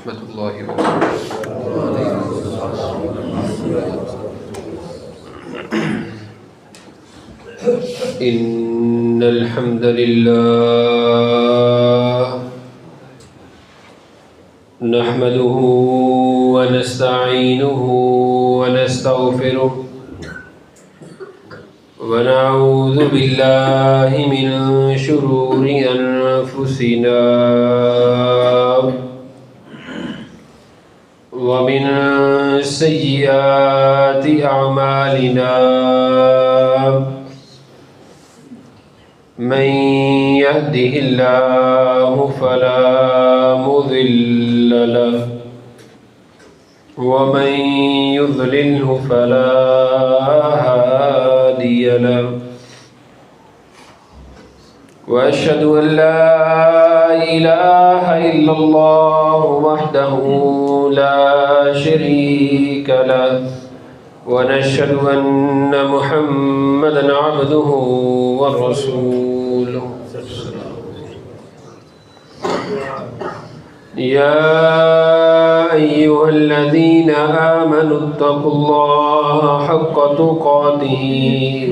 ورحمة الله وبركاته. إن الحمد لله نحمده ونستعينه ونستغفره ونعوذ بالله من شرور أنفسنا ومن سيئات أعمالنا من يهده الله فلا مضل له ومن يضلله فلا هادي له وأشهد أن لا إله إلا الله وحده لا شريك له ونشهد أن محمدًا عبده ورسوله يا أيها الذين آمنوا اتقوا الله حق تقاته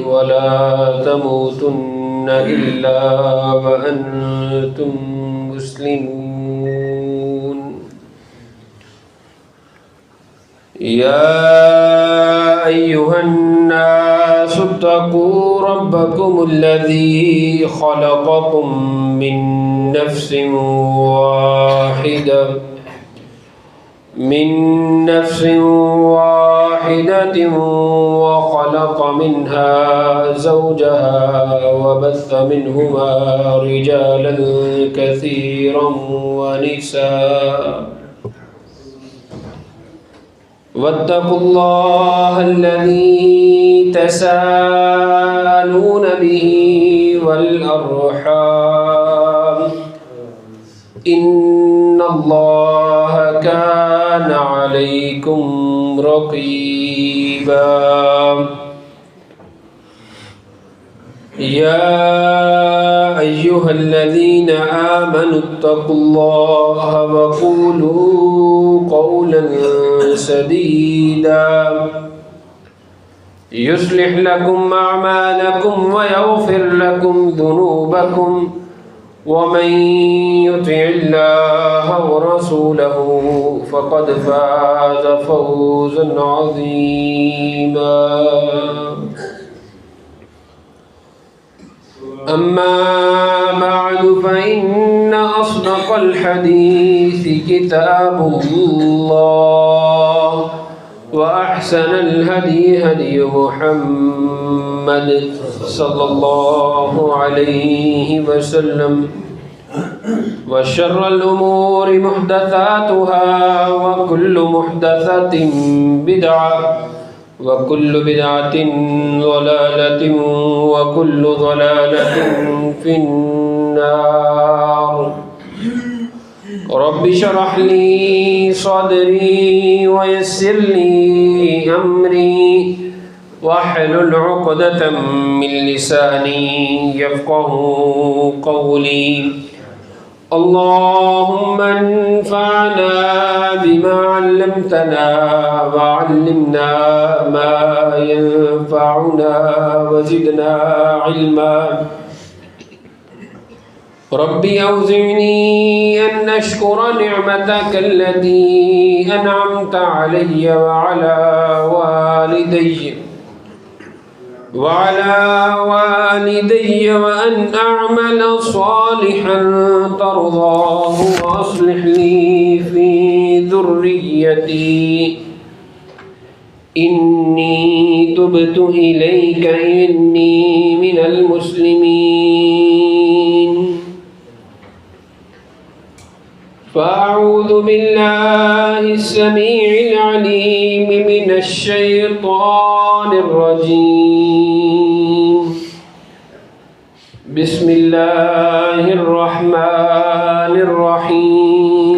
ولا تموتن إلا وأنتم مسلمون يا أيها الناس اتقوا ربكم الذي خلقكم من نفس واحدة وخلق منها زوجها وبث منهما رجالا كثيرا ونساء واتقوا الله الذي تساءلون به والأرحام إن الله كان عليكم رقيبا يا أيها الذين آمنوا اتقوا الله وقولوا قولا سديدا يصلح لكم أعمالكم ويغفر لكم ذنوبكم ومن يطع الله ورسوله فقد فاز فوزا عظيما أما بعد فإن أصدق الحديث كتاب الله وأحسن الهدي هدي محمد صلى الله عليه وسلم وشر الأمور محدثاتها وكل محدثة بدعة وكل بدعة ضلالة وكل ضلالة في النار رب اشرح لي صدري ويسر لي أمري واحلل عقدة من لساني يفقه قولي اللهم انفعنا بما علمتنا وعلمنا ما ينفعنا وزدنا علما ربي أوزعني أن أشكر نعمتك التي أنعمت علي وعلى والدي وأن أعمل صالحا ترضاه وأصلح لي في ذريتي إني تبت إليك إني من المسلمين فأعوذ بالله السميع العليم من الشيطان الرجيم بسم الله الرحمن الرحيم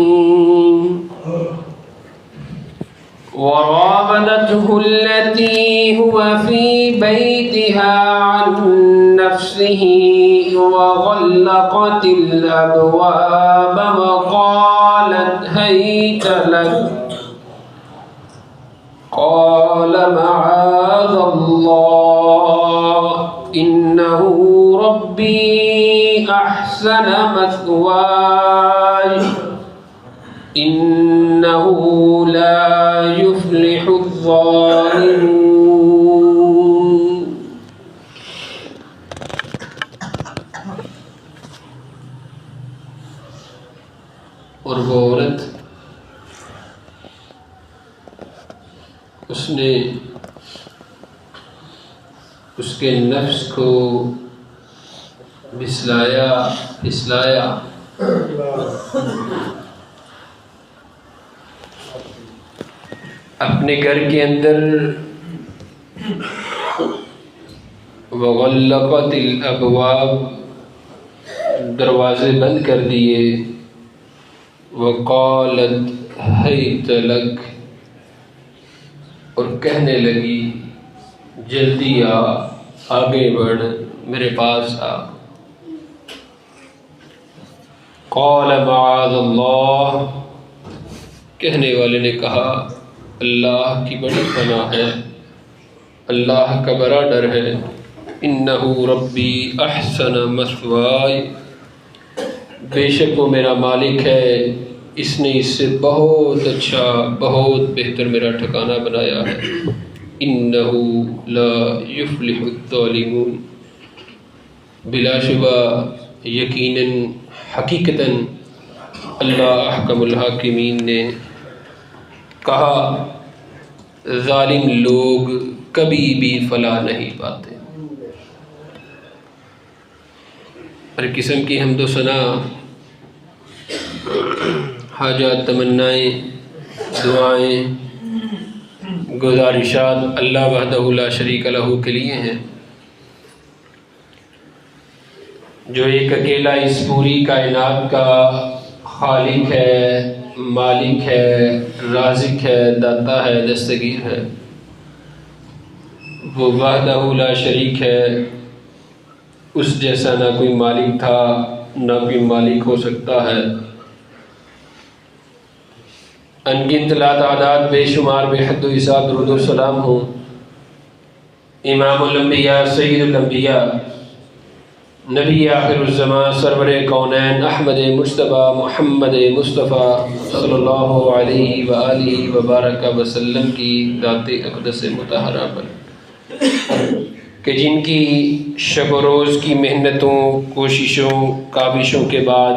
وراودته التي هو في بيتها عن نفسه وغلقت الأبواب وقالت هيت لك قال معاذ الله إنه ربي أحسن مثواي إنه لا يفلح الظالمون. اور وہ عورت اس نے اس کے نفس کو پھسلایا اپنے گھر کے اندر وغلقت الابواب، دروازے بند کر دیے، وقالت حیت لک، اور کہنے لگی جلدی آگے بڑھ، میرے پاس آ. قال معاذ اللہ، کہنے والے نے کہا اللہ کی بڑی پناہ ہے، اللہ کا بڑا ڈر ہے. انہ ربی احسن مثواي، بے شک وہ میرا مالک ہے، اس نے اس سے بہت اچھا، بہت بہتر میرا ٹھکانہ بنایا ہے. انہ لا یفلح الظالمون، بلا شبہ یقیناً حقیقتاً اللہ احکم الحاکمین نے کہا ظالم لوگ کبھی بھی فلاح نہیں پاتے. ہر قسم کی حمد و ثنا، حاجات، تمنائیں، دعائیں، گزارشات اللہ وحدہ لا شریک لہ کے لیے ہیں، جو ایک اکیلا اس پوری کائنات کا خالق ہے، مالک ہے، رازق ہے، داتا ہے، دستگیر ہے. وہ وحدہ لا شریک ہے، اس جیسا نہ کوئی مالک تھا نہ کوئی مالک ہو سکتا ہے. انگنت لا تعداد بے شمار بے حد و حساب درود و سلام ہوں امام الانبیاء سید الانبیاء نبی آخر الزمان سرور کونین احمد مجتبیٰ محمد مصطفیٰ صلی اللہ علیہ وآلہ وبارک وسلم کی ذات اقدس مطہرہ پر، کہ جن کی شب و روز کی محنتوں، کوششوں، کاوشوں کے بعد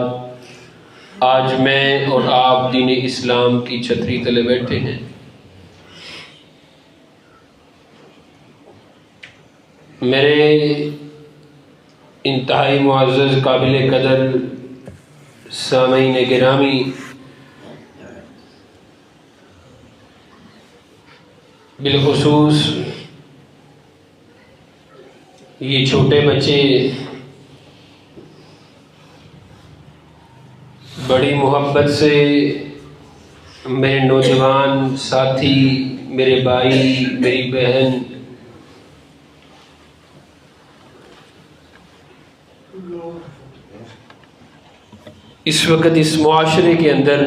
آج میں اور آپ دین اسلام کی چھتری تلے بیٹھے ہیں. میرے انتہائی معزز، قابل قدر سامعین گرامی، بالخصوص یہ چھوٹے بچے بڑی محبت سے میرے نوجوان ساتھی، میرے بھائی، میری بہن اس وقت اس معاشرے کے اندر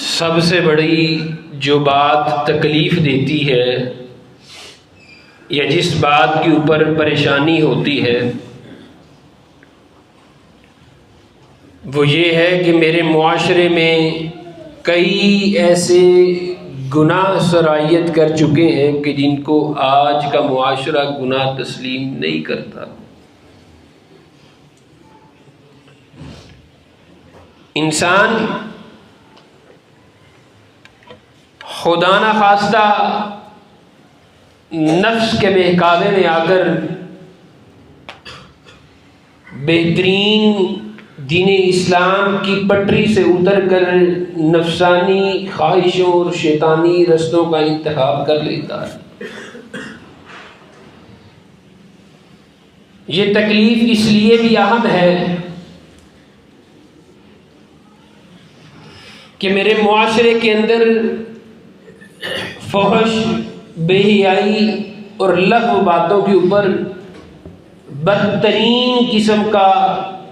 سب سے بڑی جو بات تکلیف دیتی ہے یا جس بات کے اوپر پریشانی ہوتی ہے وہ یہ ہے کہ میرے معاشرے میں کئی ایسے گناہ سرایت کر چکے ہیں کہ جن کو آج کا معاشرہ گناہ تسلیم نہیں کرتا. انسان خدا نہ خواستہ نفس کے بہکاوے میں آ کر بہترین دین اسلام کی پٹری سے اتر کر نفسانی خواہشوں اور شیطانی رستوں کا انتخاب کر لیتا ہے. یہ تکلیف اس لیے بھی اہم ہے کہ میرے معاشرے کے اندر فحش، بے حیائی اور لغو باتوں کے اوپر بدترین قسم کا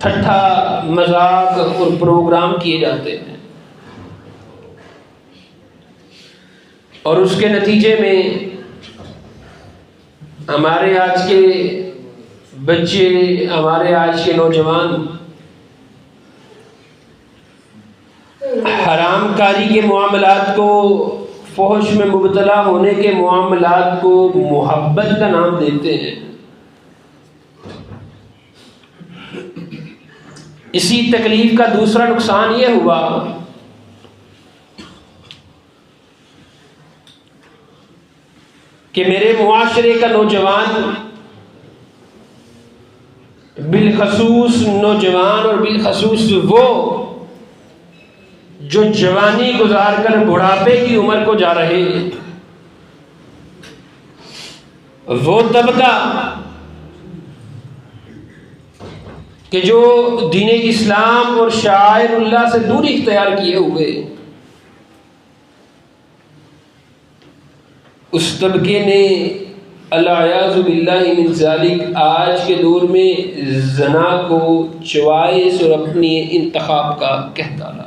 ٹھٹھا مذاق اور پروگرام کیے جاتے ہیں، اور اس کے نتیجے میں ہمارے آج کے بچے، ہمارے آج کے نوجوان حرام کاری کے معاملات کو، فحش میں مبتلا ہونے کے معاملات کو محبت کا نام دیتے ہیں۔ اسی تکلیف کا دوسرا نقصان یہ ہوا کہ میرے معاشرے کا نوجوان، بالخصوص نوجوان اور بالخصوص وہ جو جوانی گزار کر بڑھاپے کی عمر کو جا رہے ہیں، وہ طبقہ کہ جو دین اسلام اور شعائر اللہ سے دوری اختیار کیے ہوئے، اس طبقے نے الیاذ باللہ من ذالک آج کے دور میں زنا کو چوائس اور اپنی انتخاب کا کہہ ڈالا۔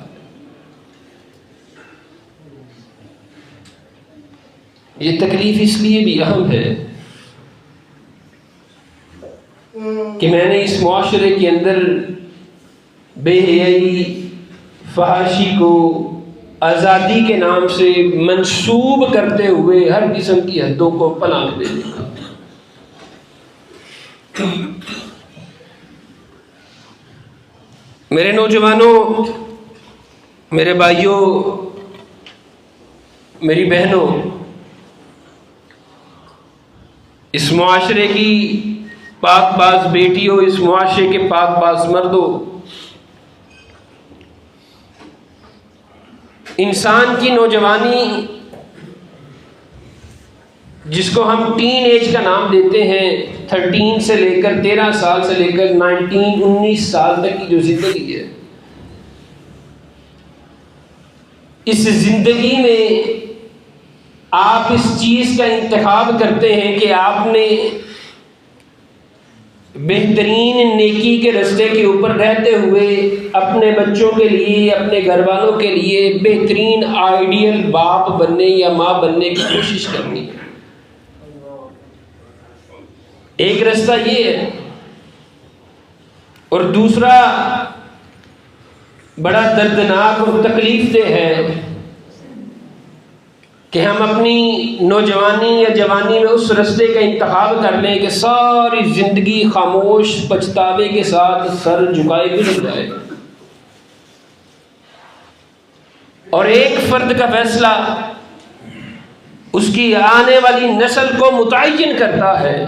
یہ تکلیف اس لیے بھی اہم ہے کہ میں نے اس معاشرے کے اندر بے حیائی، فحاشی کو آزادی کے نام سے منسوب کرتے ہوئے ہر قسم کی حدوں کو پناہ دے دیکھا۔ میرے نوجوانوں، میرے بھائیوں، میری بہنوں، اس معاشرے کی پاک باز بیٹیوں، اس معاشرے کے پاک باز مردوں، انسان کی نوجوانی جس کو ہم ٹین ایج کا نام دیتے ہیں، 13 سے لے کر 13 سال سے لے کر 19 سال تک کی جو زندگی ہے، اس زندگی میں آپ اس چیز کا انتخاب کرتے ہیں کہ آپ نے بہترین نیکی کے رستے کے اوپر رہتے ہوئے اپنے بچوں کے لیے، اپنے گھر والوں کے لیے بہترین آئیڈیل باپ بننے یا ماں بننے کی کوشش کرنی ہے۔ ایک رستہ یہ ہے، اور دوسرا بڑا دردناک اور تکلیف دہ ہے کہ ہم اپنی نوجوانی یا جوانی میں اس رستے کا انتخاب کر لیں کہ ساری زندگی خاموش پچھتاوے کے ساتھ سر جھکائے گزر جائے، اور ایک فرد کا فیصلہ اس کی آنے والی نسل کو متعین کرتا ہے۔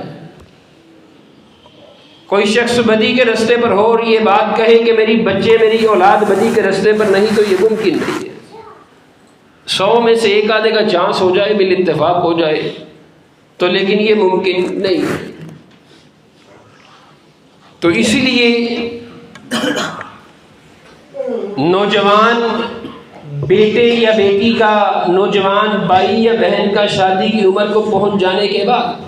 کوئی شخص بدی کے رستے پر ہو اور یہ بات کہے کہ میری بچے، میری اولاد بدی کے رستے پر نہیں، تو یہ ممکن نہیں ہے۔ 100 میں سے ایک آدھے کا چانس ہو جائے، بال اتفاق ہو جائے تو، لیکن یہ ممکن نہیں ہے۔ تو اسی لیے نوجوان بیٹے یا بیٹی کا، نوجوان بھائی یا بہن کا شادی کی عمر کو پہنچ جانے کے بعد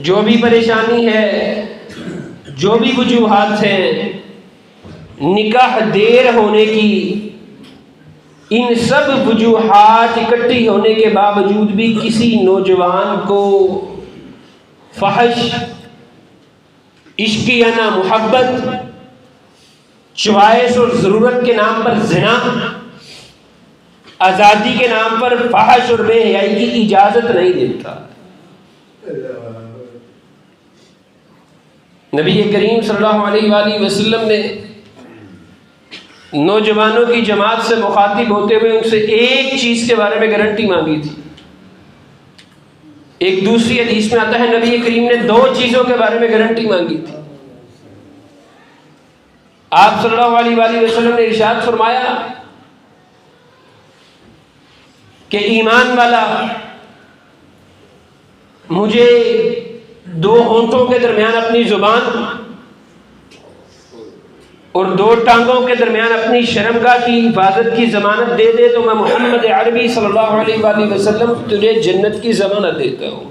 جو بھی پریشانی ہے، جو بھی وجوہات ہیں نکاح دیر ہونے کی، ان سب وجوہات اکٹھی ہونے کے باوجود بھی کسی نوجوان کو فحش، عشقیانہ محبت، چوائس اور ضرورت کے نام پر زنا، آزادی کے نام پر فحش اور بے حیائی کی اجازت نہیں دیتا۔ نبی کریم صلی اللہ علیہ وآلہ وسلم نے نوجوانوں کی جماعت سے مخاطب ہوتے ہوئے ان سے ایک چیز کے بارے میں گارنٹی مانگی تھی۔ ایک دوسری حدیث میں آتا ہے نبی کریم نے 2 چیزوں کے بارے میں گارنٹی مانگی تھی۔ آپ صلی اللہ علیہ وآلہ وسلم نے ارشاد فرمایا کہ ایمان والا مجھے 2 ہونٹوں کے درمیان اپنی زبان اور 2 ٹانگوں کے درمیان اپنی شرمگاہ کی حفاظت کی ضمانت دے دے تو میں محمد عربی صلی اللہ علیہ وآلہ وسلم تجھے جنت کی ضمانت دیتا ہوں۔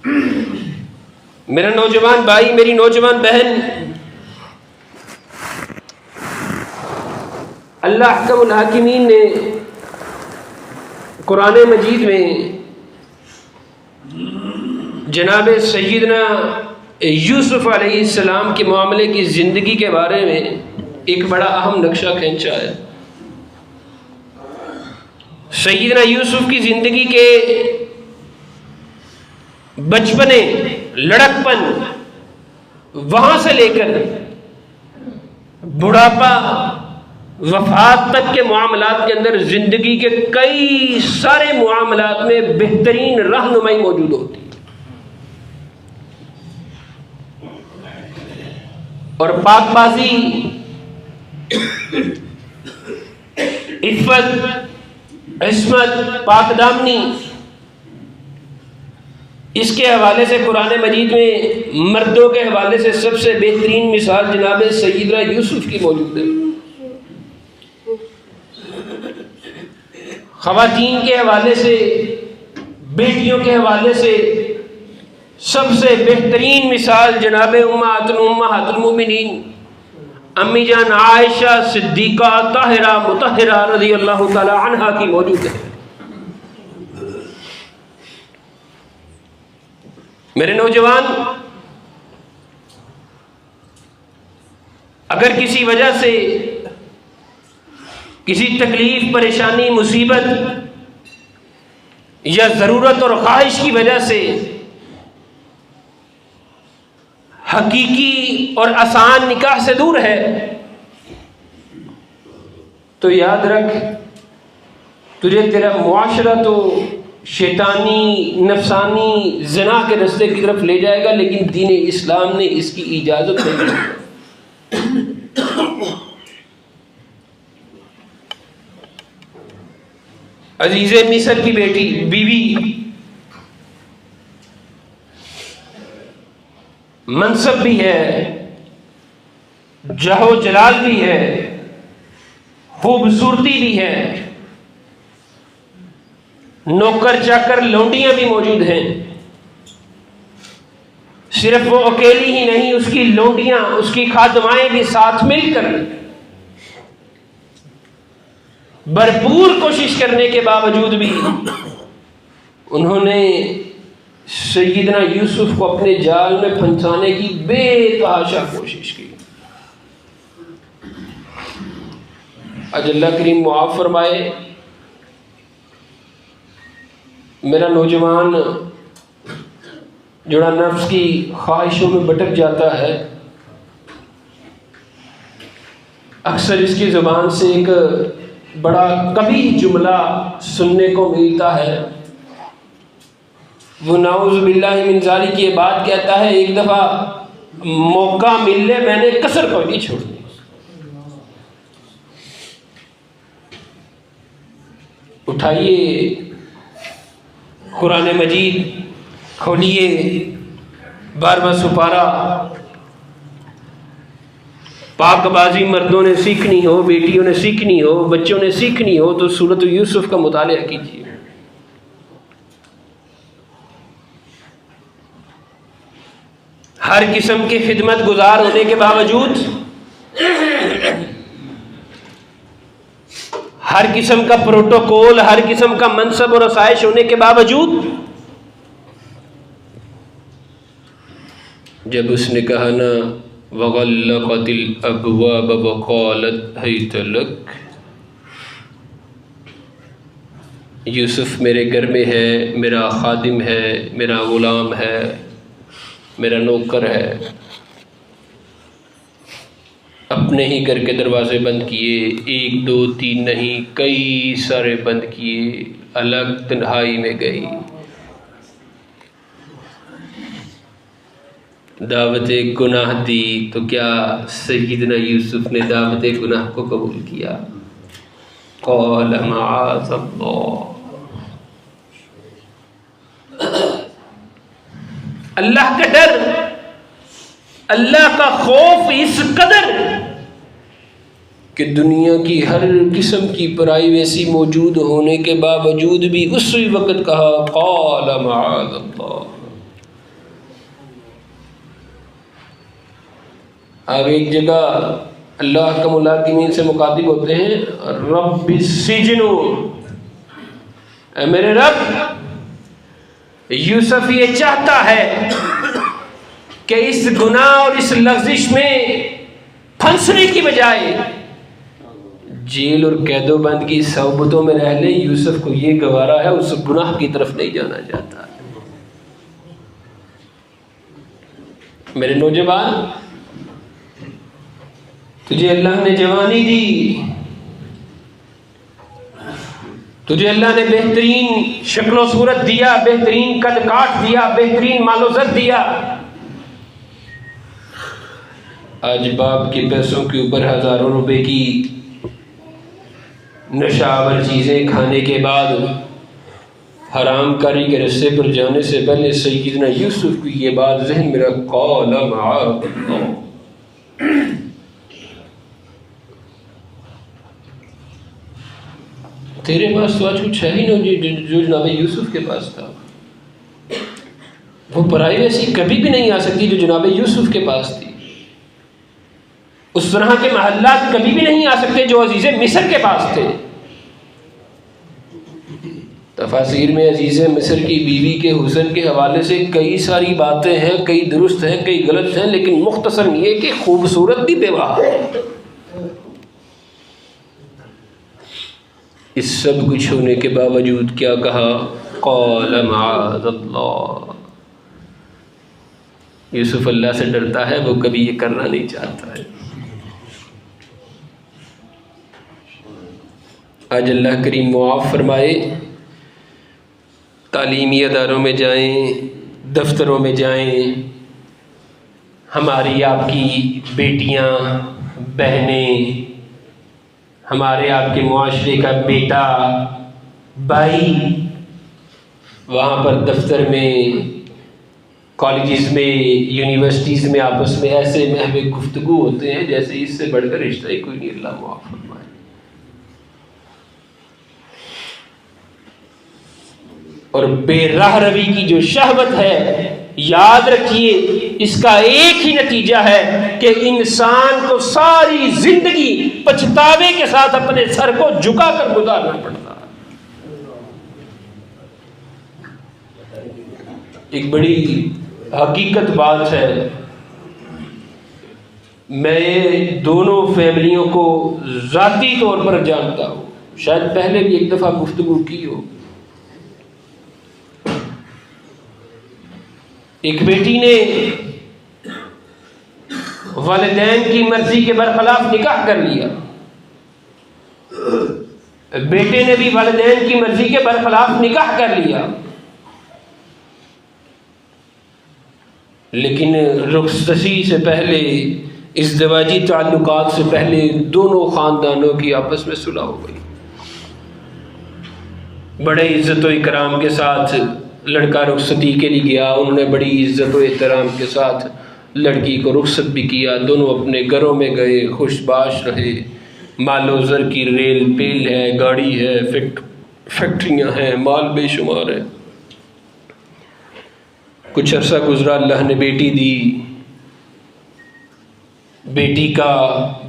میرا نوجوان بھائی، میری نوجوان بہن، اللہ احکم الحاکمین نے قرآن مجید میں جناب سیدنا یوسف علیہ السلام کے معاملے کی زندگی کے بارے میں ایک بڑا اہم نقشہ کھینچا ہے۔ سیدنا یوسف کی زندگی کے بچپنے، لڑکپن، وہاں سے لے کر بڑھاپا، وفات تک کے معاملات کے اندر زندگی کے کئی سارے معاملات میں بہترین رہنمائی موجود ہوتی ہے، اور پاک بازی، عفت، عصمت، پاک دامنی، اس کے حوالے سے قرآن مجید میں مردوں کے حوالے سے سب سے بہترین مثال جناب سیدنا یوسف کی موجود ہے۔ خواتین کے حوالے سے، بیٹیوں کے حوالے سے سب سے بہترین مثال جناب امہات المومنین امی جان عائشہ صدیقہ طاہرہ مطہرہ رضی اللہ تعالی عنہا کی موجود ہے۔ میرے نوجوان، اگر کسی وجہ سے، کسی تکلیف، پریشانی، مصیبت یا ضرورت اور خواہش کی وجہ سے حقیقی اور آسان نکاح سے دور ہے، تو یاد رکھ، تجھے تیرا معاشرہ تو شیطانی، نفسانی، زنا کے رستے کی طرف لے جائے گا، لیکن دین اسلام نے اس کی اجازت نہیں دی۔ عزیز مصر کی بیٹی، بیوی، منصب بھی ہے، جاہ و جلال بھی ہے، خوبصورتی بھی ہے، نوکر چاکر لونڈیاں بھی موجود ہیں۔ صرف وہ اکیلی ہی نہیں، اس کی لونڈیاں، اس کی خادمائیں بھی ساتھ مل کر بھرپور کوشش کرنے کے باوجود بھی انہوں نے سیدنا یوسف کو اپنے جال میں پھنسانے کی بے تحاشا کوشش کی۔ آج اللہ کریم معاف فرمائے، میرا نوجوان جوڑا نفس کی خواہشوں میں بھٹک جاتا ہے، اکثر اس کی زبان سے ایک بڑا قبیح جملہ سننے کو ملتا ہے۔ وہ نعوذ باللہ من ذالک کی یہ بات کہتا ہے، ایک دفعہ موقع ملے میں نے کسر کوئی نہیں چھوڑنی۔ اٹھائیے قرآن مجید، کھولیے 12واں سپارہ۔ پاک بازی مردوں نے سیکھنی ہو، بیٹیوں نے سیکھنی ہو، بچوں نے سیکھنی ہو تو سورۃ یوسف کا مطالعہ کیجیے۔ ہر قسم کے خدمت گزار ہونے کے باوجود، ہر قسم کا پروٹوکول، ہر قسم کا منصب اور آسائش ہونے کے باوجود، جب اس نے کہا نا وغلقت الابواب وقالت حیت لک، یوسف میرے گھر میں ہے، میرا خادم ہے، میرا غلام ہے، میرا نوکر ہے، اپنے ہی گھر کے دروازے بند کیے، 1 2 3 نہیں، کئی سارے بند کیے، الگ تنہائی میں گئی، دعوت گناہ دی، تو کیا سیدنا یوسف نے دعوت گناہ کو قبول کیا؟ قال معاذ اللہ، اللہ کا ڈر، اللہ کا خوف اس قدر کہ دنیا کی ہر قسم کی پرائیویسی موجود ہونے کے باوجود بھی اسی وقت کہا قال معاذ اللہ، آگے ایک جگہ اللہ کا ملاقمین سے مخاطب ہوتے ہیں، رب السجن، اے میرے رب، یوسف یہ چاہتا ہے کہ اس گناہ اور اس لغزش میں پھنسنے کی بجائے جیل اور قید و بند کی صحبتوں میں رہ لے۔ یوسف کو یہ گوارا ہے، اس گناہ کی طرف نہیں جانا چاہتا۔ میرے نوجوان، تجھے اللہ نے جوانی دی، تجھے اللہ نے بہترین شکل و صورت دیا، بہترین قد کاٹ دیا، بہترین مال و زر دیا۔ آج باپ کے پیسوں کے اوپر ہزاروں روپے کی نشاور چیزیں کھانے کے بعد حرام کاری کے رستے پر جانے سے پہلے سیدنا یوسف کی یہ بات ذہن میں رکھ، قال معاذ اللہ۔ تیرے پاس تو آج کچھ ہے ہی نہیں جو جناب یوسف کے پاس تھا۔ وہ پرائیویسی کبھی بھی نہیں آ سکتی جو جناب یوسف کے پاس تھی۔ اس طرح کے محلات کبھی بھی نہیں آ سکتے جو عزیز مصر کے پاس تھے۔ تفاسیر میں عزیز مصر کی بیوی کے حسن کے حوالے سے کئی ساری باتیں ہیں، کئی درست ہیں، کئی غلط ہیں، لیکن مختصر یہ کہ خوبصورت بھی بے بہا ہے۔ اس سب کچھ ہونے کے باوجود کیا کہا؟ قال معاذ اللہ۔ یوسف اللہ سے ڈرتا ہے، وہ کبھی یہ کرنا نہیں چاہتا ہے۔ آج اللہ کریم معاف فرمائے، تعلیمی اداروں میں جائیں، دفتروں میں جائیں، ہماری آپ کی بیٹیاں، بہنیں، ہمارے آپ کے معاشرے کا بیٹا، بھائی، وہاں پر دفتر میں، کالجز میں، یونیورسٹیز میں آپس میں ایسے محو گفتگو ہوتے ہیں جیسے اس سے بڑھ کر رشتہ ہی کوئی نہیں۔ اللہ معاف فرمائے۔ اور بے راہ روی کی جو شہوت ہے، یاد رکھیے اس کا ایک ہی نتیجہ ہے کہ انسان کو ساری زندگی پچھتاوے کے ساتھ اپنے سر کو جھکا کر گزارنا پڑتا ہے۔ ایک بڑی حقیقت بات ہے، میں دونوں فیملیوں کو ذاتی طور پر جانتا ہوں، شاید پہلے بھی ایک دفعہ گفتگو کی ہو۔ ایک بیٹی نے والدین کی مرضی کے برخلاف نکاح کر لیا، بیٹے نے بھی والدین کی مرضی کے برخلاف نکاح کر لیا، لیکن رخصتی سے پہلے، ازدواجی تعلقات سے پہلے دونوں خاندانوں کی آپس میں صلح ہو گئی۔ بڑے عزت و اکرام کے ساتھ لڑکا رخصتی کے لیے گیا، انہوں نے بڑی عزت و احترام کے ساتھ لڑکی کو رخصت بھی کیا، دونوں اپنے گھروں میں گئے، خوش باش رہے، مال و زر کی ریل پیل ہے، گاڑی ہے، فیکٹریاں ہیں، مال بے شمار ہے۔ کچھ عرصہ گزرا، اللہ نے بیٹی دی، بیٹی کا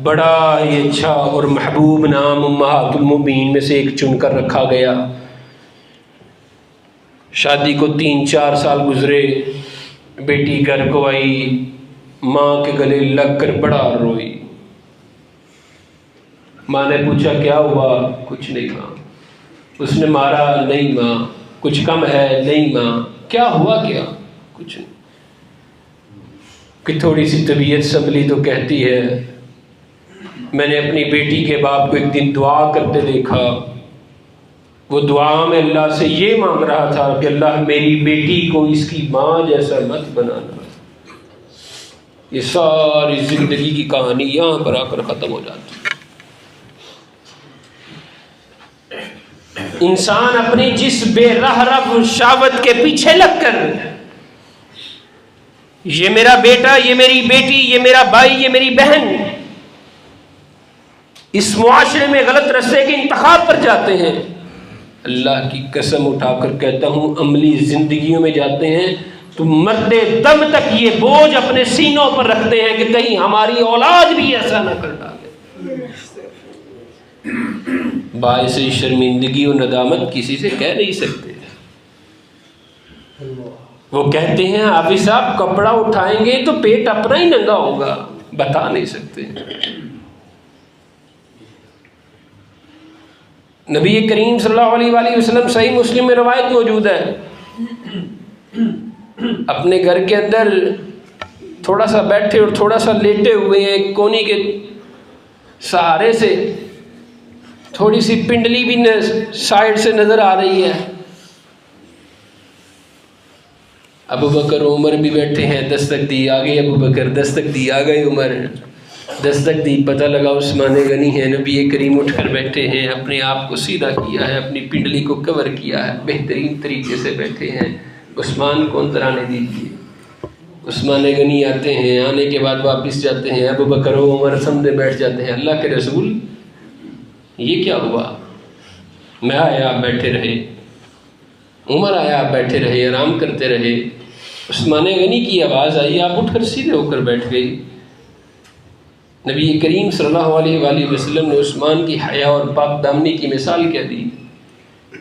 بڑا ہی اچھا اور محبوب نام امہات المؤمنین میں سے ایک چن کر رکھا گیا۔ شادی کو 3-4 سال گزرے، بیٹی گھر کو آئی، ماں کے گلے لگ کر بڑا روئی۔ ماں نے پوچھا کیا ہوا؟ کچھ نہیں ماں۔ اس نے مارا؟ نہیں ماں۔ کچھ کم ہے؟ نہیں ماں۔ کیا ہوا؟ کیا؟ کچھ نہیں۔ کہ تھوڑی سی طبیعت سنبھلی تو کہتی ہے، میں نے اپنی بیٹی کے باپ کو ایک دن دعا کرتے دیکھا، وہ دعا میں اللہ سے یہ مانگ رہا تھا کہ اللہ میری بیٹی کو اس کی ماں جیسا مت بنانا۔ یہ ساری زندگی کی کہانی یہاں پر آ کر ختم ہو جاتی ہے۔ انسان اپنی جس بے راہ رو شہوت کے پیچھے لگ کر، یہ میرا بیٹا، یہ میری بیٹی، یہ میرا بھائی، یہ میری بہن، اس معاشرے میں غلط رستے کے انتخاب پر جاتے ہیں، اللہ کی قسم اٹھا کر کہتا ہوں عملی زندگیوں میں جاتے ہیں تو مرتے دم تک یہ بوجھ اپنے سینوں پر رکھتے ہیں کہ کہیں ہماری اولاد بھی ایسا نہ کر ڈالے. باعث شرمندگی و ندامت کسی سے کہہ نہیں سکتے. وہ کہتے ہیں حافظ صاحب کپڑا اٹھائیں گے تو پیٹ اپنا ہی ننگا ہوگا، بتا نہیں سکتے. نبی کریم صلی اللہ علیہ وآلہ وسلم، صحیح مسلم میں روایت موجود ہے، اپنے گھر کے اندر تھوڑا سا بیٹھے اور تھوڑا سا لیٹے ہوئے ہیں، ایک کونی کے سہارے سے تھوڑی سی پنڈلی بھی سائڈ سے نظر آ رہی ہے. ابو بکر عمر بھی بیٹھے ہیں، دستک دی آ گئے ابو بکر، دستک دی آ گئے عمر، دستک دی پتہ لگا عثمان غنی ہے. نبی کریم اٹھ کر بیٹھے ہیں، اپنے آپ کو سیدھا کیا ہے، اپنی پنڈلی کو کور کیا ہے، بہترین طریقے سے بیٹھے ہیں. عثمان کو اندر آنے دیجیے. عثمان غنی آتے ہیں، آنے کے بعد واپس جاتے ہیں. ابو بکر و عمر سامنے بیٹھ جاتے ہیں. اللہ کے رسول یہ کیا ہوا؟ میں آیا آپ بیٹھے رہے، عمر آیا آپ بیٹھے رہے، آرام کرتے رہے. عثمان غنی کی آواز آئی، آپ اٹھ کر سیدھے ہو کر بیٹھ گئی. نبی کریم صلی اللہ علیہ وآلہ وسلم نے عثمان کی حیا اور پاک دامنی کی مثال کیا دی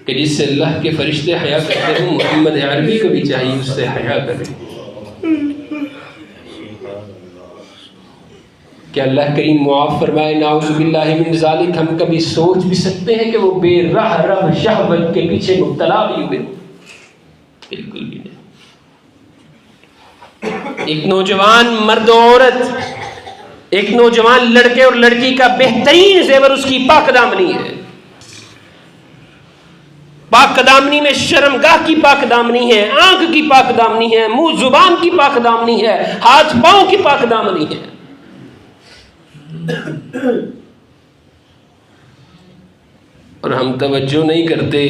کہ جس سے اللہ کے فرشتے حیا کرتے ہیں، محمد عربی کو بھی چاہیے اس سے حیا کرے. کہ اللہ کریم معاف فرمائے، نعوذ باللہ من ذالک. ہم کبھی سوچ بھی سکتے ہیں کہ وہ بے راہ رب شہوت کے پیچھے مبتلا بھی ہوئے؟ بالکل بھی نہیں. ایک نوجوان مرد و عورت، ایک نوجوان لڑکے اور لڑکی کا بہترین زیور اس کی پاک دامنی ہے. پاک دامنی میں شرمگاہ کی پاک دامنی ہے، آنکھ کی پاک دامنی ہے، منہ زبان کی پاک دامنی ہے، ہاتھ پاؤں کی پاک دامنی ہے. اور ہم توجہ نہیں کرتے.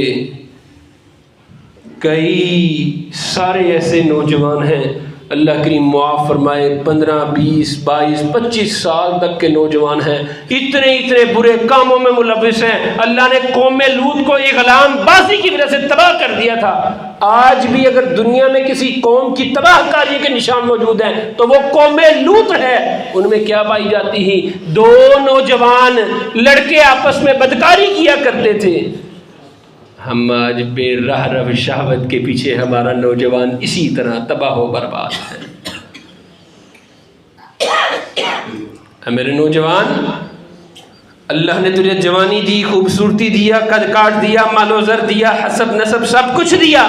کئی سارے ایسے نوجوان ہیں، اللہ کریم معاف فرمائے، 15 20 22 25 سال تک کے نوجوان ہیں، اتنے برے کاموں میں ملوث ہیں. اللہ نے قوم لوط کو اغلام بازی کی وجہ سے تباہ کر دیا تھا. آج بھی اگر دنیا میں کسی قوم کی تباہ کاری کے نشان موجود ہیں تو وہ قوم لوط ہے. ان میں کیا پائی جاتی ہے؟ 2 نوجوان لڑکے آپس میں بدکاری کیا کرتے تھے. ہم آج بے راہ رو شہوت کے پیچھے ہمارا نوجوان اسی طرح تباہ و برباد ہے. میرے نوجوان، اللہ نے تجھے جوانی دی، خوبصورتی دیا، قد کاٹ دیا، مال و زر دیا، حسب نسب سب کچھ دیا.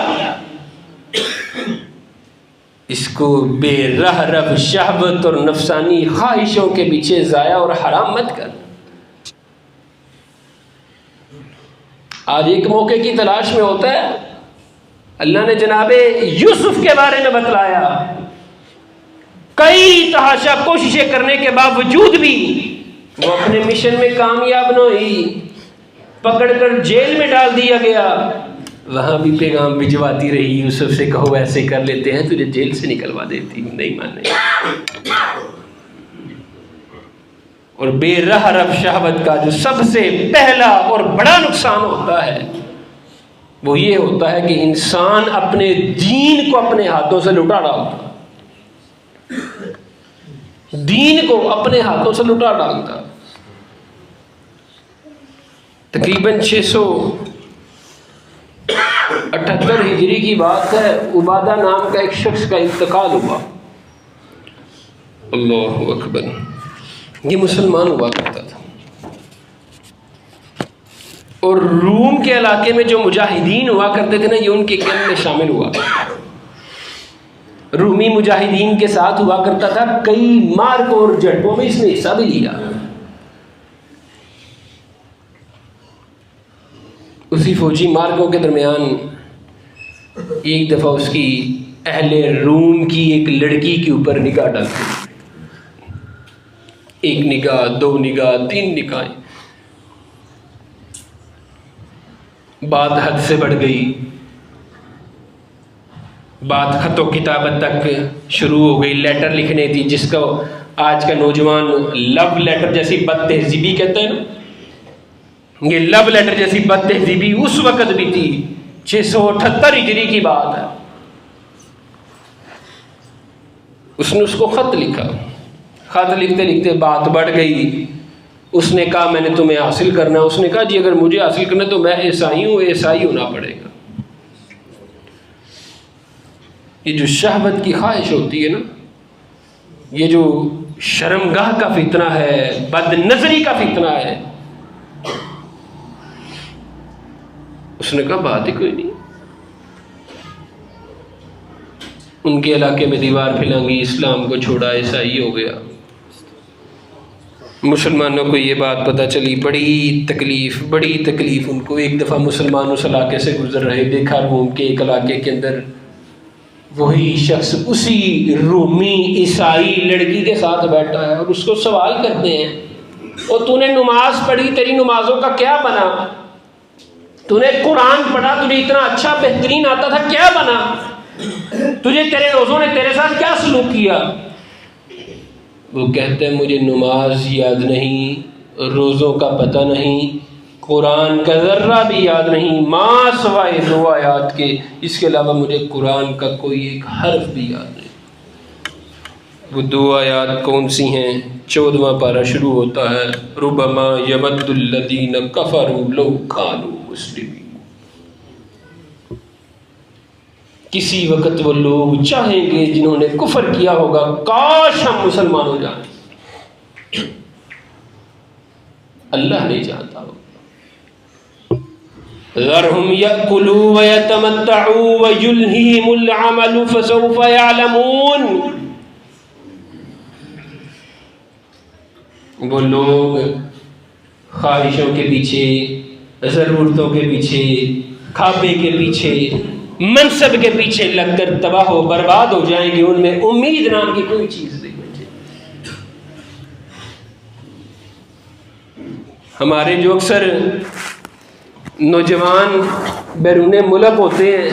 اس کو بے راہ رو شہوت اور نفسانی خواہشوں کے پیچھے ضائع اور حرام مت کر. آج ایک موقع کی تلاش میں ہوتا ہے. اللہ نے جناب یوسف کے بارے میں بتلایا، کئی تحاشا کوششیں کرنے کے باوجود بھی وہ اپنے مشن میں کامیاب نہ ہوئی، پکڑ کر جیل میں ڈال دیا گیا. وہاں بھی پیغام بھجواتی رہی، یوسف سے کہو ایسے کر لیتے ہیں تجھے جیل سے نکلوا دیتی ہوں. نہیں مانے. اور بے راہ رب شہوت کا جو سب سے پہلا اور بڑا نقصان ہوتا ہے وہ یہ ہوتا ہے کہ انسان اپنے دین کو اپنے ہاتھوں سے لٹا ڈالتا. دین کو اپنے ہاتھوں سے لٹا ڈالتا. تقریباً 678 ہجری کی بات ہے، عبادہ نام کا ایک شخص کا انتقال ہوا. اللہ اکبر. یہ مسلمان ہوا کرتا تھا، اور روم کے علاقے میں جو مجاہدین ہوا کرتے تھے نا، یہ ان کے کیمپ میں شامل ہوا. رومی مجاہدین کے ساتھ ہوا کرتا تھا. کئی مارکوں اور جھڑپوں میں اس نے حصہ بھی لیا. اسی فوجی مارکوں کے درمیان ایک دفعہ اس کی اہل روم کی ایک لڑکی کے اوپر نگاہ ڈالتی. 1 نگاہ، 2 نگاہ، 3 نگاہیں. بات حد سے بڑھ گئی. بات خط و کتابت تک شروع ہو گئی. لیٹر لکھنے تھی، جس کو آج کا نوجوان لو لیٹر جیسی بد تہذیبی کہتے ہیں نا، یہ لو لیٹر جیسی بد تہذیبی اس وقت بھی تھی. 678 ہجری کی بات ہے. اس نے اس کو خط لکھا. خط لکھتے لکھتے بات بڑھ گئی. اس نے کہا میں نے تمہیں حاصل کرنا ہے. اس نے کہا جی اگر مجھے حاصل کرنا ہے تو میں عیسائی ہوں, عیسائی ہونا پڑے گا. یہ جو شہوت کی خواہش ہوتی ہے نا, یہ جو شرمگاہ کا فتنہ ہے, بد نظری کا فتنہ ہے, اس نے کہا بات ہی کوئی نہیں. ان کے علاقے میں دیوار پھیلانگی, اسلام کو چھوڑا, عیسائی ہو گیا. مسلمانوں کو یہ بات پتہ چلی, بڑی تکلیف ان کو. ایک دفعہ مسلمان اس علاقے سے گزر رہے, دیکھا روم کے ایک علاقے کے اندر وہی شخص اسی رومی عیسائی لڑکی کے ساتھ بیٹھا ہے, اور اس کو سوال کرتے ہیں اور تو نے نماز پڑھی, تیری نمازوں کا کیا بنا؟ تو نے قرآن پڑھا, تجھے اتنا اچھا بہترین آتا تھا, کیا بنا؟ تجھے تیرے روزوں نے تیرے ساتھ کیا سلوک کیا؟ وہ کہتے ہیں مجھے نماز یاد نہیں, روزوں کا پتہ نہیں, قرآن کا ذرہ بھی یاد نہیں, ماں سوائے 2 آیات کے, اس کے علاوہ مجھے قرآن کا کوئی ایک حرف بھی یاد نہیں. وہ 2 آیات کون سی ہیں؟ 14واں پارہ شروع ہوتا ہے ربما یود الذین کفروا لو کانوا مسلمین. کسی وقت وہ لوگ چاہیں گے جنہوں نے کفر کیا ہوگا, کاش ہم مسلمان ہو جائیں. اللہ نہیں چاہتا ہوگا. ذرهم يأكلوا ويتمتعوا ويلههم العمل فسوف يعلمون. وہ لوگ خواہشوں کے پیچھے, ضرورتوں کے پیچھے, کھابے کے پیچھے, منصب کے پیچھے لگ کر تباہ و برباد ہو جائیں گے. ان میں امید نام کی کوئی چیز نہیں بچے. ہمارے جو اکثر نوجوان بیرون ملک ہوتے ہیں,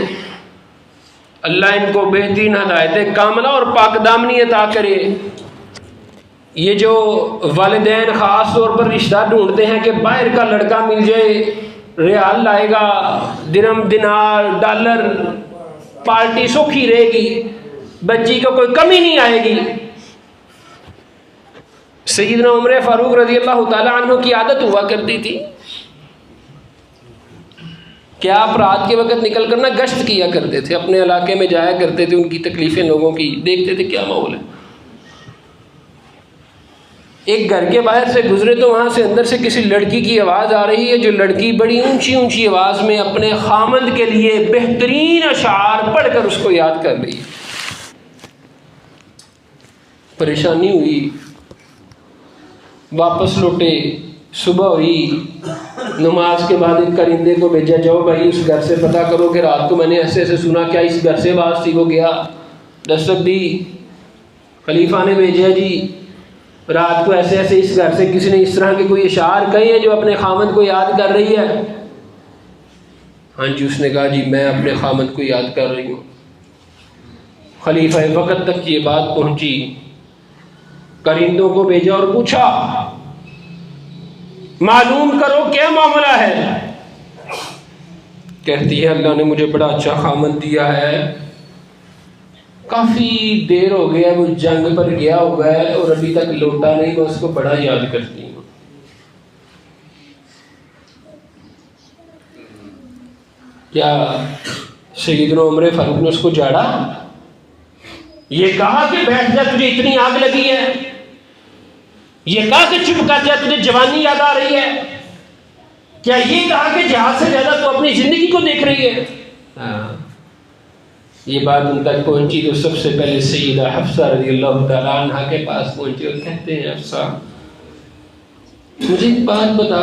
اللہ ان کو بہترین ہدایت کاملہ اور پاک دامنی عطا کرے. یہ جو والدین خاص طور پر رشتہ ڈھونڈتے ہیں کہ باہر کا لڑکا مل جائے, ریال لائے گا, درہم دینار ڈالر, پارٹی سوکھی رہے گی, بچی کو کوئی کمی نہیں آئے گی. سیدنا عمر فاروق رضی اللہ تعالی عنہ کی عادت ہوا کرتی تھی کہ آپ رات کے وقت نکل کر گشت کیا کرتے تھے, اپنے علاقے میں جایا کرتے تھے, ان کی تکلیفیں لوگوں کی دیکھتے تھے کیا ماحول ہے. ایک گھر کے باہر سے گزرے تو وہاں سے اندر سے کسی لڑکی کی آواز آ رہی ہے, جو لڑکی بڑی اونچی آواز میں اپنے خامند کے لیے بہترین اشعار پڑھ کر اس کو یاد کر رہی ہے. پریشانی ہوئی, واپس لوٹے, صبح ہوئی, نماز کے بعد ایک کرندے کو بھیجا, جاؤ بھائی اس گھر سے پتہ کرو کہ رات کو میں نے ایسے ایسے سنا, کیا اس گھر سے آواز تھی؟ وہ گیا, دستک دی, خلیفہ نے بھیجا جی رات کو ایسے ایسے اس گھر سے کسی نے اس طرح کے کوئی اشعار کہے ہیں جو اپنے خامند کو یاد کر رہی ہے. ہاں جی. اس نے کہا جی میں اپنے خامند کو یاد کر رہی ہوں. خلیفہ وقت تک یہ بات پہنچی, کرندوں کو بھیجا اور پوچھا معلوم کرو کیا معاملہ ہے. کہتی ہے اللہ نے مجھے بڑا اچھا خامند دیا ہے, کافی دیر ہو گیا وہ جنگ پر گیا ہوا ہے اور ابھی تک لوٹا نہیں, میں اس کو بڑا یاد کرتی ہوں. کیا سیدنا عمر فاروق نے اس کو جاڑا؟ یہ کہا کہ بیٹھ جا تجھے اتنی آگ لگی ہے؟ یہ کہا کہ چپ کر جا تجھے جوانی یاد آ رہی ہے؟ کیا یہ کہا کہ جہاد سے زیادہ تو اپنی زندگی کو دیکھ رہی ہے؟ یہ بات ان تک پہنچی تو سب سے پہلے سیدہ حفصہ رضی اللہ تعالیٰ عنہ کے پاس پہنچے اور کہتے ہیں حفصہ مجھے ایک بات بتا,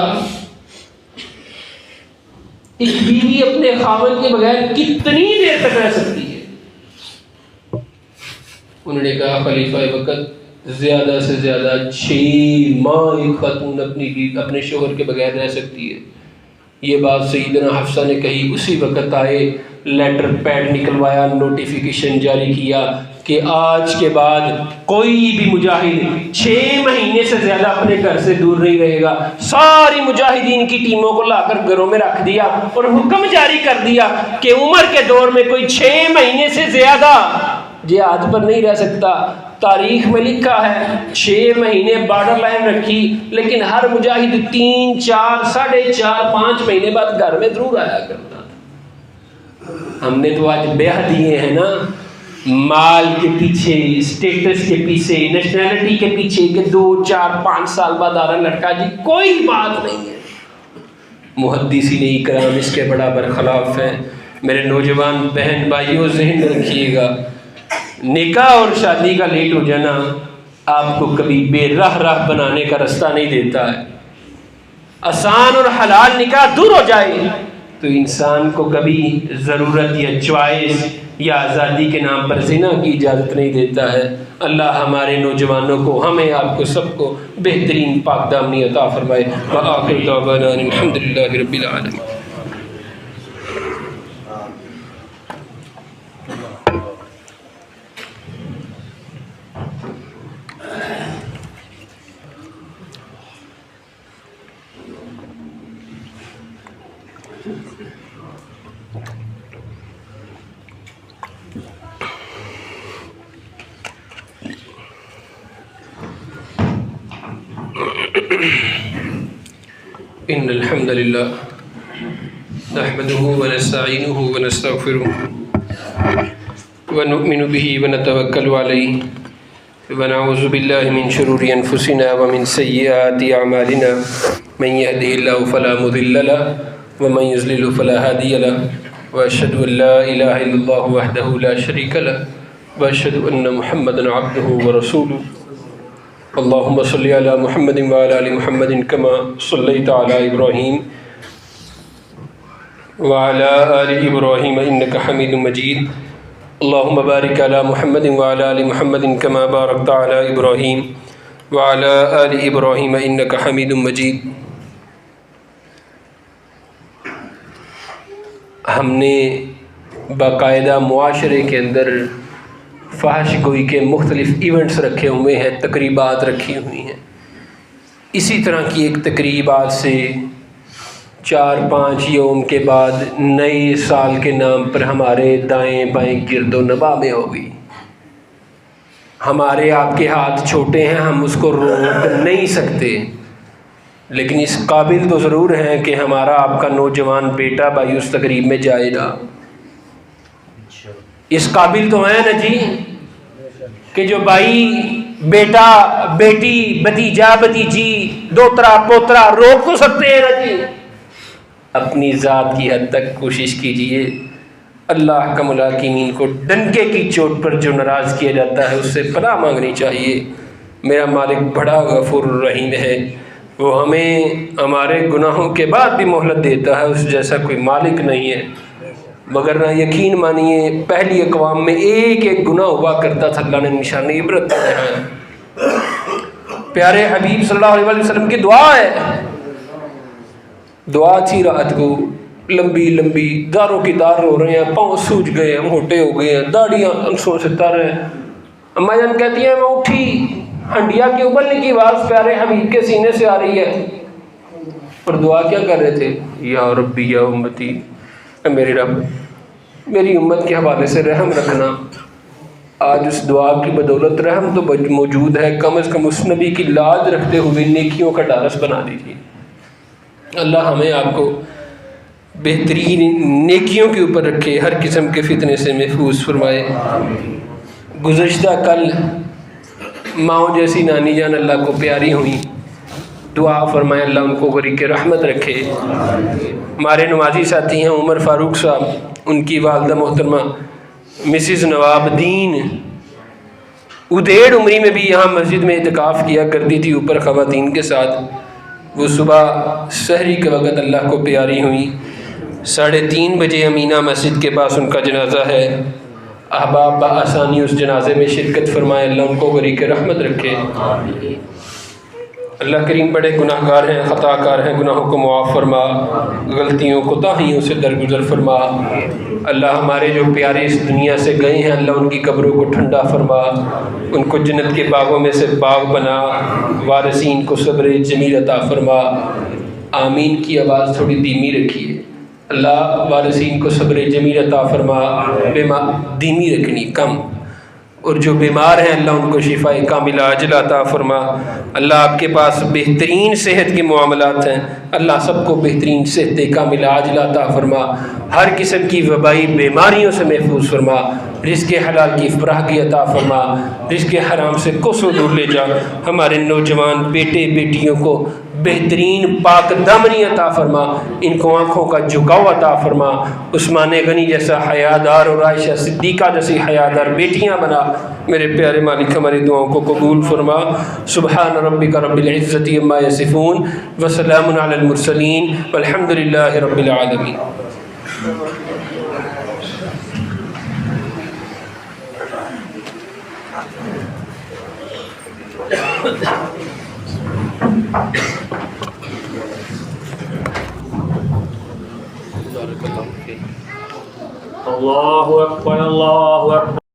ایک بیوی اپنے خاوند کے بغیر کتنی دیر تک رہ سکتی ہے؟ انہوں نے کہا خلیفہ وقت زیادہ سے زیادہ 6 ماہ ایک خاتون اپنے شوہر کے بغیر رہ سکتی ہے. یہ بات سیدنا حفصہ نے کہی. اسی وقت آئے, لیٹر پیڈ نکلوایا, نوٹیفیکیشن جاری کیا کہ آج کے بعد کوئی بھی مجاہد 6 مہینے سے زیادہ اپنے گھر سے دور نہیں رہے گا. ساری مجاہدین کی ٹیموں کو لا کر گھروں میں رکھ دیا اور حکم جاری کر دیا کہ عمر کے دور میں کوئی 6 مہینے سے زیادہ جہاد پر نہیں رہ سکتا. تاریخ میں لکھا ہے 6 مہینے بارڈر لائن رکھی، لیکن ہر مجاہد 3 4 4.5 5 مہینے بعد گھر میں ضرور آیا کرتا تھا۔ ہم نے تو آج بیاہ دیے ہیں نا مال کے پیچھے، اسٹیٹس کے پیچھے، نیشنلٹی کے پیچھے کہ 2 4 5 سال بعد آ رہا لڑکا جی، کوئی بات نہیں ہے۔ محدثین اکرام اس کے بڑا برخلاف ہیں۔ میرے نوجوان بہن بھائیوں ذہن رکھیے گا، نکاح اور شادی کا لیٹ ہو جانا آپ کو کبھی بے راہ بنانے کا رستہ نہیں دیتا ہے۔ آسان اور حلال نکاح دور ہو جائے تو انسان کو کبھی ضرورت یا چوائس یا آزادی کے نام پر زنا کی اجازت نہیں دیتا ہے۔ اللہ ہمارے نوجوانوں کو، ہمیں، آپ کو، سب کو بہترین پاک دامنی عطا فرمائے۔ وآخر دعوانا الحمدللہ رب العالمین۔ ان الحمد للہ نحمده ونستعینه ونستغفره ونؤمن به ونتوکل علیہ ونعوذ باللہ من شرور انفسنا ومن سیئات اعمالنا من يهده الله فلا مضل له ومن يضلل فلا هادي له واشهد ان لا اله الا الله وحده لا شريك له واشهد ان محمدا عبده ورسوله۔ اللهم صل على محمد وعلى آل محمد كما صليت على إبراهيم وعلى آل إبراهيم إنك حميد مجيد۔ اللهم بارك على محمد وعلى آل محمد كما باركت على إبراهيم وعلى آل إبراهيم إنك حميد مجيد۔ ہم نے باقاعدہ معاشرے کے اندر فحش گوئی کے مختلف ایونٹس رکھے ہوئے ہیں، تقریبات رکھی ہوئی ہیں۔ اسی طرح کی ایک تقریب آج سے 4-5 یوم کے بعد نئے سال کے نام پر ہمارے دائیں بائیں گرد و نواح میں ہوگی۔ ہمارے آپ کے ہاتھ چھوٹے ہیں، ہم اس کو روک نہیں سکتے، لیکن اس قابل تو ضرور ہیں کہ ہمارا آپ کا نوجوان بیٹا بھائی اس تقریب میں جائے گا۔ اس قابل تو ہیں نا جی کہ جو بھائی، بیٹا، بیٹی، بھتیجا، بھتیجی، دوترا، پوترا روک تو سکتے ہیں نا جی۔ اپنی ذات کی حد تک کوشش کیجئے۔ اللہ کا ملاکمین کو ڈنکے کی چوٹ پر جو ناراض کیا جاتا ہے اس سے پناہ مانگنی چاہیے۔ میرا مالک بڑا غفور رحیم ہے، وہ ہمیں ہمارے گناہوں کے بعد بھی مہلت دیتا ہے، اس جیسا کوئی مالک نہیں ہے۔ مگر نہ یقین مانیے پہلی اقوام میں ایک گناہ ہوا کرتا تھا، اللہ نے نشانی عبرت ہے۔ پیارے حبیب صلی اللہ علیہ وسلم کی دعا ہے، دعا تھی رات کو لمبی لمبی، داروں کی دار رو رہے ہیں، پاؤں سوج گئے ہیں، موٹے ہو گئے ہیں، داڑیاں انسوں سے تر ہیں۔ اما جان کہتی ہیں میں اٹھی، ہنڈیا کی ابلنے کی آواز پیارے حبیب کے سینے سے آ رہی ہے، اور دعا کیا کر رہے تھے؟ یا ربی یا امتی، میرے رب میری امت کے حوالے سے رحم رکھنا۔ آج اس دعا کی بدولت رحم تو موجود ہے، کم از کم اس نبی کی لاج رکھتے ہوئے نیکیوں کا ڈالس بنا دیجیے۔ اللہ ہمیں آپ کو بہترین نیکیوں کے اوپر رکھے، ہر قسم کے فتنے سے محفوظ فرمائے۔ گزشتہ کل ماؤں جیسی نانی جان اللہ کو پیاری ہوئی، دعا فرمائے اللہ ان کو غریق رحمت رکھے۔ ہمارے نمازی ساتھی ہیں عمر فاروق صاحب، ان کی والدہ محترمہ مسز نواب الدین ادیڑ عمری میں بھی یہاں مسجد میں اعتکاف کیا کرتی تھی اوپر خواتین کے ساتھ۔ وہ صبح سحری کے وقت اللہ کو پیاری ہوئی، 3:30 بجے امینہ مسجد کے پاس ان کا جنازہ ہے۔ احباب بآسانی اس جنازے میں شرکت فرمائے، اللہ ان کو غریق رحمت رکھے۔ اللہ کریم بڑے گناہ گار ہیں، خطا کار ہیں، گناہوں کو معاف فرما، غلطیوں کوتاہیوں سے درگزر فرما۔ اللہ ہمارے جو پیارے اس دنیا سے گئے ہیں، اللہ ان کی قبروں کو ٹھنڈا فرما، ان کو جنت کے باغوں میں سے باغ بنا، وارثین کو صبر جمیل عطا فرما۔ آمین کی آواز تھوڑی دھیمی رکھیے۔ اللہ وارثین کو صبر جمیل عطا فرما، دھیمی رکھنی کم، اور جو بیمار ہیں اللہ ان کو شفاء کاملہ عاجلہ عطا فرما۔ اللہ آپ کے پاس بہترین صحت کے معاملات ہیں، اللہ سب کو بہترین صحت کاملہ عاجلہ عطا فرما، ہر قسم کی وبائی بیماریوں سے محفوظ فرما، رزق حلال کی فراخی عطا فرما، رزق حرام سے کوسوں دور لے جا، ہمارے نوجوان بیٹے بیٹیوں کو بہترین پاک دامنی عطا فرما، ان کو آنکھوں کا جھکاؤ عطا فرما، عثمان غنی جیسا حیادار اور عائشہ صدیقہ جیسی حیادار بیٹیاں بنا۔ میرے پیارے مالک ہماری دعاؤں کو قبول فرما۔ سبحان ربک رب العزت عما یصفون وسلام علی المرسلین والحمد للہ رب العالمین۔ اللہ اکبر اللہ اکبر۔